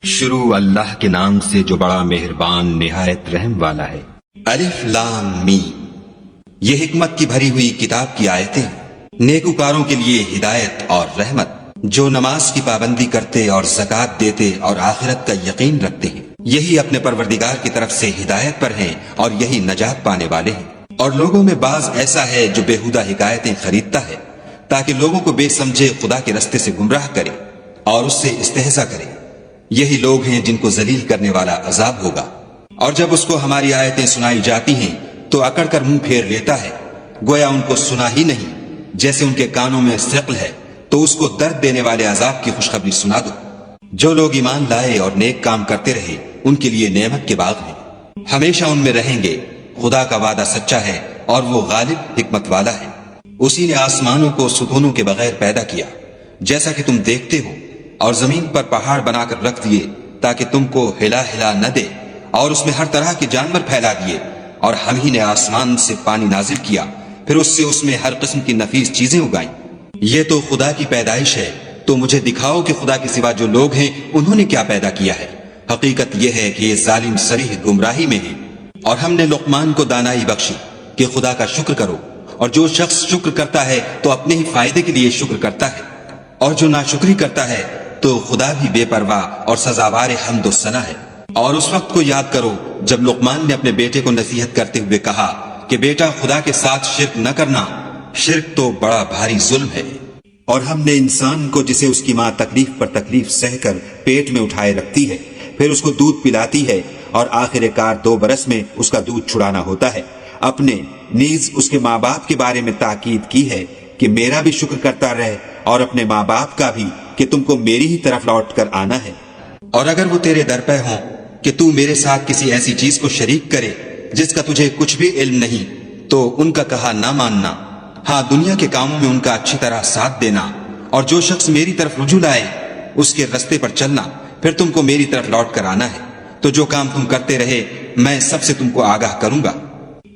شروع اللہ کے نام سے جو بڑا مہربان نہایت رحم والا ہے۔ الف لام میم، یہ حکمت کی بھری ہوئی کتاب کی آیتیں نیکوکاروں کے لیے ہدایت اور رحمت، جو نماز کی پابندی کرتے اور زکوٰۃ دیتے اور آخرت کا یقین رکھتے ہیں، یہی اپنے پروردگار کی طرف سے ہدایت پر ہیں اور یہی نجات پانے والے ہیں۔ اور لوگوں میں بعض ایسا ہے جو بیہودہ حکایتیں خریدتا ہے تاکہ لوگوں کو بے سمجھے خدا کے رستے سے گمراہ کرے اور اس سے استہزاء کرے، یہی لوگ ہیں جن کو ذلیل کرنے والا عذاب ہوگا۔ اور جب اس کو ہماری آیتیں سنائی جاتی ہیں تو اکڑ کر منہ پھیر لیتا ہے، گویا ان کو سنا ہی نہیں، جیسے ان کے کانوں میں ثقل ہے، تو اس کو درد دینے والے عذاب کی خوشخبری سنا دو۔ جو لوگ ایمان لائے اور نیک کام کرتے رہے ان کے لیے نعمت کے باغ ہیں، ہمیشہ ان میں رہیں گے۔ خدا کا وعدہ سچا ہے اور وہ غالب حکمت والا ہے۔ اسی نے آسمانوں کو ستونوں کے بغیر پیدا کیا جیسا کہ تم دیکھتے ہو، اور زمین پر پہاڑ بنا کر رکھ دیے تاکہ تم کو ہلا ہلا نہ دے، اور اس میں ہر طرح کے جانور پھیلا دیے، اور ہم ہی نے آسمان سے پانی نازل کیا، پھر اس میں ہر قسم کی نفیس چیزیں اگائیں۔ یہ تو خدا کی پیدائش ہے، تو مجھے دکھاؤ کہ خدا کے سوا جو لوگ ہیں انہوں نے کیا پیدا کیا ہے۔ حقیقت یہ ہے کہ یہ ظالم صریح گمراہی میں ہیں۔ اور ہم نے لقمان کو دانائی بخشی کہ خدا کا شکر کرو، اور جو شخص شکر کرتا ہے تو اپنے ہی فائدے کے لیے شکر کرتا ہے، اور جو ناشکری کرتا ہے تو خدا بھی بے پرواہ اور سزاوار حمد و ثنا ہے۔ اور اس وقت کو یاد کرو جب لقمان نے اپنے بیٹے کو نصیحت کرتے ہوئے کہا کہ بیٹا، خدا کے ساتھ شرک نہ کرنا، شرک تو بڑا بھاری ظلم ہے۔ اور ہم نے انسان کو، جسے اس کی ماں تکلیف پر تکلیف سہ کر پیٹ میں اٹھائے رکھتی ہے، پھر اس کو دودھ پلاتی ہے، اور آخر کار 2 برس میں اس کا دودھ چھڑانا ہوتا ہے، اپنے نیز اس کے ماں باپ کے بارے میں تاکید کی ہے کہ میرا بھی شکر کرتا رہے، اور اپنے ماں باپ کا بھی کہ تم کو میری ہی طرف لوٹ کر آنا ہے۔ اور اگر وہ تیرے در پہ ہوں کہ تو میرے ساتھ کسی ایسی چیز کو شریک کرے جس کا تجھے کچھ بھی علم نہیں، تو ان کا کہا نہ ماننا، ہاں دنیا کے کاموں میں ان کا اچھی طرح ساتھ دینا، اور جو شخص میری طرف رجوع لائے اس کے رستے پر چلنا، پھر تم کو میری طرف لوٹ کر آنا ہے، تو جو کام تم کرتے رہے میں سب سے تم کو آگاہ کروں گا۔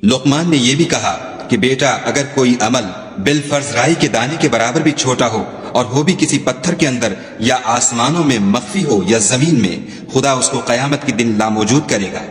لقمان نے یہ بھی کہا کہ بیٹا، اگر کوئی عمل بالفرض رائی کے دانے کے برابر بھی چھوٹا ہو، اور ہو بھی کسی پتھر کے اندر یا آسمانوں میں مخفی ہو یا زمین میں، خدا اس کو قیامت کے دن لاموجود کرے گا۔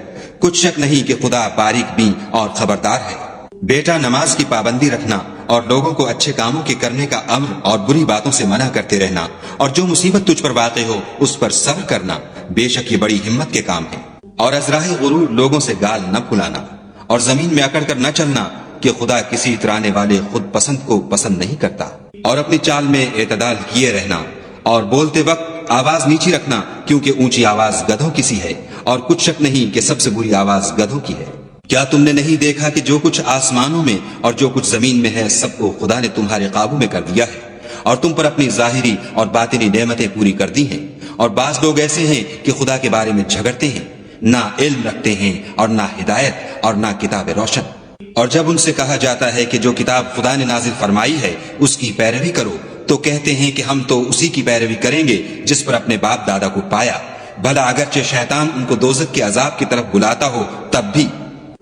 کچھ شک نہیں کہ خدا باریک بین اور خبردار ہے۔ بیٹا، نماز کی پابندی رکھنا اور لوگوں کو اچھے کاموں کے کرنے کا امر اور بری باتوں سے منع کرتے رہنا، اور جو مصیبت تجھ پر واقع ہو اس پر صبر کرنا، بے شک یہ بڑی ہمت کے کام ہے۔ اور ازراہ غرور لوگوں سے گال نہ پھلانا، اور زمین میں اکڑ کر نہ چلنا، کہ خدا کسی اترانے والے خود پسند کو پسند نہیں کرتا۔ اور اپنی چال میں اعتدال کیے رہنا، اور بولتے وقت آواز نیچی رکھنا، کیونکہ اونچی آواز گدھوں کی سی ہے، اور کچھ شک نہیں کہ سب سے بری آواز گدھوں کی ہے۔ کیا تم نے نہیں دیکھا کہ جو کچھ آسمانوں میں اور جو کچھ زمین میں ہے سب کو خدا نے تمہارے قابو میں کر دیا ہے، اور تم پر اپنی ظاہری اور باطنی نعمتیں پوری کر دی ہیں۔ اور بعض لوگ ایسے ہیں کہ خدا کے بارے میں جھگڑتے ہیں، نہ علم رکھتے ہیں اور نہ ہدایت اور نہ کتاب روشن۔ اور جب ان سے کہا جاتا ہے کہ جو کتاب خدا نے نازل فرمائی ہے اس کی پیروی کرو، تو کہتے ہیں کہ ہم تو اسی کی پیروی کریں گے جس پر اپنے باپ دادا کو پایا، بھلا اگرچہ شیطان ان کو دوزخ کے عذاب کی طرف بلاتا ہو تب بھی۔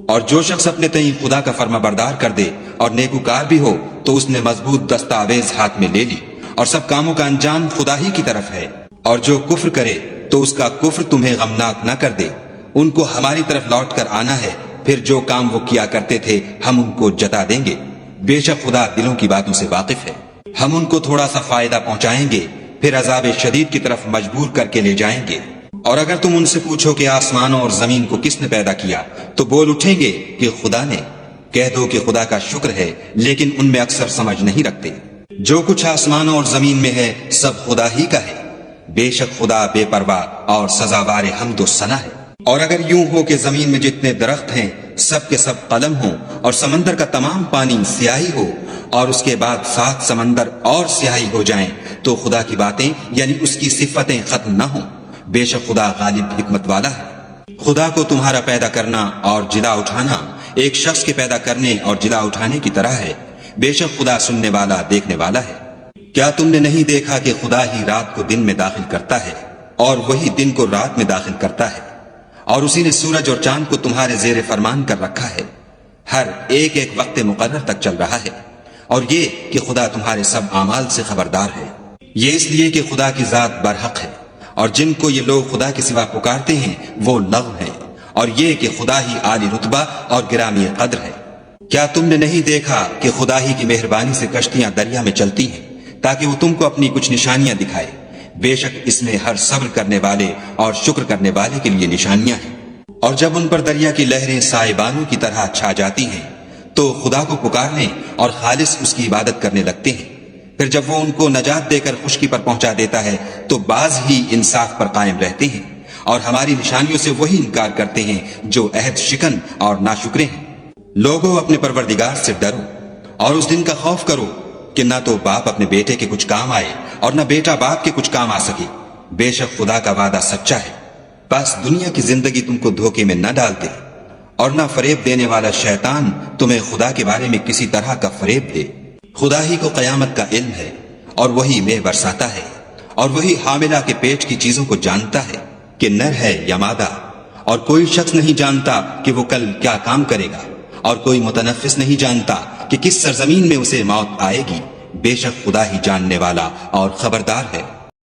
اور جو شخص اپنے تئیں خدا کا فرما بردار کر دے اور نیکوکار بھی ہو، تو اس نے مضبوط دستاویز ہاتھ میں لے لی، اور سب کاموں کا انجام خدا ہی کی طرف ہے۔ اور جو کفر کرے تو اس کا کفر تمہیں غمناک نہ کر دے، ان کو ہماری طرف لوٹ کر آنا ہے، پھر جو کام وہ کیا کرتے تھے ہم ان کو جتا دیں گے۔ بے شک خدا دلوں کی باتوں سے واقف ہے۔ ہم ان کو تھوڑا سا فائدہ پہنچائیں گے، پھر عذاب شدید کی طرف مجبور کر کے لے جائیں گے۔ اور اگر تم ان سے پوچھو کہ آسمانوں اور زمین کو کس نے پیدا کیا، تو بول اٹھیں گے کہ خدا نے۔ کہہ دو کہ خدا کا شکر ہے، لیکن ان میں اکثر سمجھ نہیں رکھتے۔ جو کچھ آسمانوں اور زمین میں ہے سب خدا ہی کا ہے، بے شک خدا بے پرواہ اور سزاوار حمد و ثنا ہے۔ اور اگر یوں ہو کہ زمین میں جتنے درخت ہیں سب کے سب قلم ہوں، اور سمندر کا تمام پانی سیاہی ہو، اور اس کے بعد 7 سمندر اور سیاہی ہو جائیں، تو خدا کی باتیں یعنی اس کی صفتیں ختم نہ ہوں۔ بے شک خدا غالب حکمت والا ہے۔ خدا کو تمہارا پیدا کرنا اور جلا اٹھانا ایک شخص کے پیدا کرنے اور جلا اٹھانے کی طرح ہے۔ بے شک خدا سننے والا دیکھنے والا ہے۔ کیا تم نے نہیں دیکھا کہ خدا ہی رات کو دن میں داخل کرتا ہے، اور وہی دن کو رات میں داخل کرتا ہے، اور اسی نے سورج اور چاند کو تمہارے زیر فرمان کر رکھا ہے، ہر ایک ایک وقت مقرر تک چل رہا ہے۔ اور یہ کہ خدا تمہارے سب اعمال سے خبردار ہے۔ یہ اس لیے کہ خدا کی ذات برحق ہے، اور جن کو یہ لوگ خدا کے سوا پکارتے ہیں وہ لغو ہیں، اور یہ کہ خدا ہی عالی رتبہ اور گرامی قدر ہے۔ کیا تم نے نہیں دیکھا کہ خدا ہی کی مہربانی سے کشتیاں دریا میں چلتی ہیں تاکہ وہ تم کو اپنی کچھ نشانیاں دکھائے؟ بے شک اس میں ہر صبر کرنے والے اور شکر کرنے والے کے لیے نشانیاں ہیں۔ اور جب ان پر دریا کی لہریں سائبانوں کی طرح چھا جاتی ہیں تو خدا کو پکارنے اور خالص اس کی عبادت کرنے لگتے ہیں۔ پھر جب وہ ان کو نجات دے کر خشکی پر پہنچا دیتا ہے تو بعض ہی انصاف پر قائم رہتے ہیں، اور ہماری نشانیوں سے وہی انکار کرتے ہیں جو عہد شکن اور ناشکرے ہیں۔ لوگوں اپنے پروردگار سے ڈرو اور اس دن کا خوف کرو کہ نہ تو باپ اپنے بیٹے کے کچھ کام آئے اور نہ بیٹا باپ کے کچھ کام آ سکے۔ بے شک خدا کا وعدہ سچا ہے۔ بس دنیا کی زندگی تم کو دھوکے میں نہ ڈال دے، اور نہ فریب دینے والا شیطان تمہیں خدا کے بارے میں کسی طرح کا فریب دے۔ خدا ہی کو قیامت کا علم ہے، اور وہی مے برساتا ہے، اور وہی حاملہ کے پیٹ کی چیزوں کو جانتا ہے کہ نر ہے یا مادہ، اور کوئی شخص نہیں جانتا کہ وہ کل کیا کام کرے گا، اور کوئی متنفس نہیں جانتا کہ کس سرزمین میں اسے موت آئے گی۔ بے شک خدا ہی جاننے والا اور خبردار ہے۔